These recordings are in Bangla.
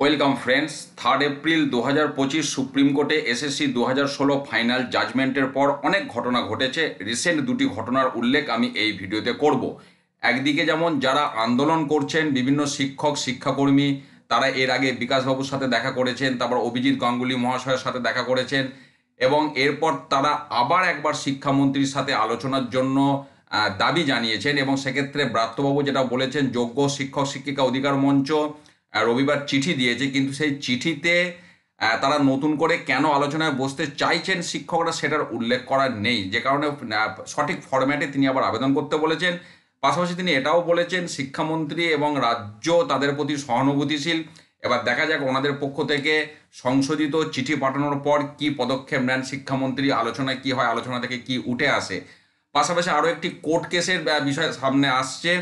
Welcome friends. 3 এপ্রিল 2025 সুপ্রিম কোর্টে এসএসসি 2016 ফাইনাল জাজমেন্টের পর অনেক ঘটনা ঘটেছে। রিসেন্ট দুটি ঘটনার উল্লেখ আমি এই ভিডিওতে করব। একদিকে যেমন যারা আন্দোলন করছেন, বিভিন্ন শিক্ষক শিক্ষাকর্মী, তারা এর আগে বিকাশবাবুর সাথে দেখা করেছেন, তারপর অভিজিৎ গাঙ্গুলি মহাশয়ের সাথে দেখা করেছেন এবং এরপর তারা আবার একবার শিক্ষামন্ত্রীর সাথে আলোচনার জন্য দাবি জানিয়েছেন এবং সেক্ষেত্রে ব্রাত্যবাবু যেটা বলেছেন, যোগ্য শিক্ষক শিক্ষিকা অধিকার মঞ্চ রবিবার চিঠি দিয়েছে, কিন্তু সেই চিঠিতে তারা নতুন করে কেন আলোচনায় বসতে চাইছেন শিক্ষকরা সেটার উল্লেখ করা নেই, যে কারণে সঠিক ফরম্যাটে তিনি আবার আবেদন করতে বলেছেন। পাশাপাশি তিনি এটাও বলেছেন শিক্ষামন্ত্রী এবং রাজ্য তাদের প্রতি সহানুভূতিশীল। এবার দেখা যাক ওনাদের পক্ষ থেকে সংশোধিত চিঠি পাঠানোর পর কি পদক্ষেপ নেন শিক্ষামন্ত্রী, আলোচনায় কি হয়, আলোচনা থেকে কি উঠে আসে। পাশাপাশি আরও একটি কোর্ট কেসের বিষয় সামনে আসছে।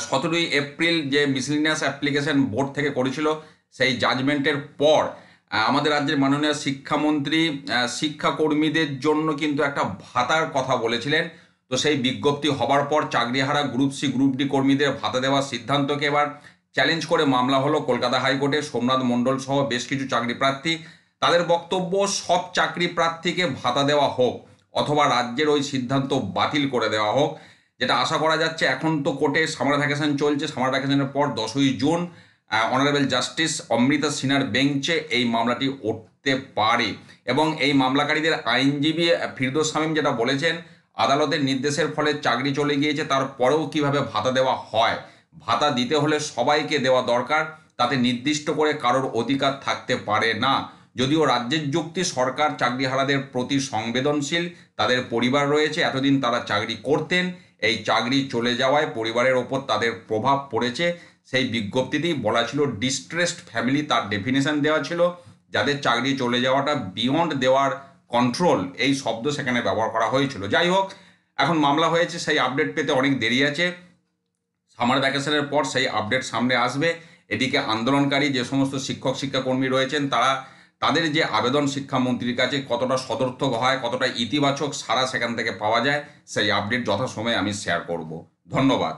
17 এপ্রিল যে মিসলিনিয়াস অ্যাপ্লিকেশন বোর্ড থেকে করেছিল, সেই জাজমেন্টের পর আমাদের রাজ্যের মাননীয় শিক্ষামন্ত্রী শিক্ষাকর্মীদের জন্য কিন্তু একটা ভাতার কথা বলেছিলেন। তো সেই বিজ্ঞপ্তি হবার পর চাকরিহারা গ্রুপ সি গ্রুপ ডি কর্মীদের ভাতা দেওয়ার সিদ্ধান্তকে এবার চ্যালেঞ্জ করে মামলা হলো কলকাতা হাইকোর্টে। সোমনাথ মণ্ডল সহ বেশ কিছু চাকরি প্রার্থী, তাদের বক্তব্য সব চাকরি প্রার্থীকে ভাতা দেওয়া হোক অথবা রাজ্যের ওই সিদ্ধান্ত বাতিল করে দেওয়া হোক, যেটা আশা করা যাচ্ছে। এখন তো কোর্টে সামার ভ্যাকেশন চলছে, সামার ভ্যাকেশনের পর 10ই জুন অনারেবল জাস্টিস অমৃতা সিনহার বেঞ্চে এই মামলাটি উঠতে পারে এবং এই মামলাকারীদের আইনজীবী ফিরদৌস শামীম যেটা বলেছেন, আদালতের নির্দেশের ফলে চাকরি চলে গিয়েছে, তারপরেও কিভাবে ভাতা দেওয়া হয়, ভাতা দিতে হলে সবাইকে দেওয়া দরকার, তাতে নির্দিষ্ট করে কারোর অধিকার থাকতে পারে না। যদিও রাজ্যের যুক্তি, সরকার চাকরিহারাদের প্রতি সংবেদনশীল, তাদের পরিবার রয়েছে, এতদিন তারা চাকরি করতেন, এই চাকরি চলে যাওয়ায় পরিবারের ওপর তাদের প্রভাব পড়েছে। সেই বিজ্ঞপ্তিতেই বলা ছিল ডিস্ট্রেসড ফ্যামিলি, তার ডেফিনেশন দেওয়া ছিল, যাদের চাকরি চলে যাওয়াটা বিয়ন্ড দেওয়ার কন্ট্রোল, এই শব্দ সেখানে ব্যবহার করা হয়েছিল। যাই হোক, এখন মামলা হয়েছে, সেই আপডেট পেতে অনেক দেরি আছে। সামার ভ্যাকেশনের পর সেই আপডেট সামনে আসবে। এদিকে আন্দোলনকারী যে সমস্ত শিক্ষক শিক্ষাকর্মী রয়েছেন, তাদের যে আবেদন শিক্ষামন্ত্রীর কাছে কতটা সদর্থক হয়, কতটা ইতিবাচক সাড়া সেখান থেকে পাওয়া যায়, সেই আপডেট যথাসময়ে আমি শেয়ার করব। ধন্যবাদ।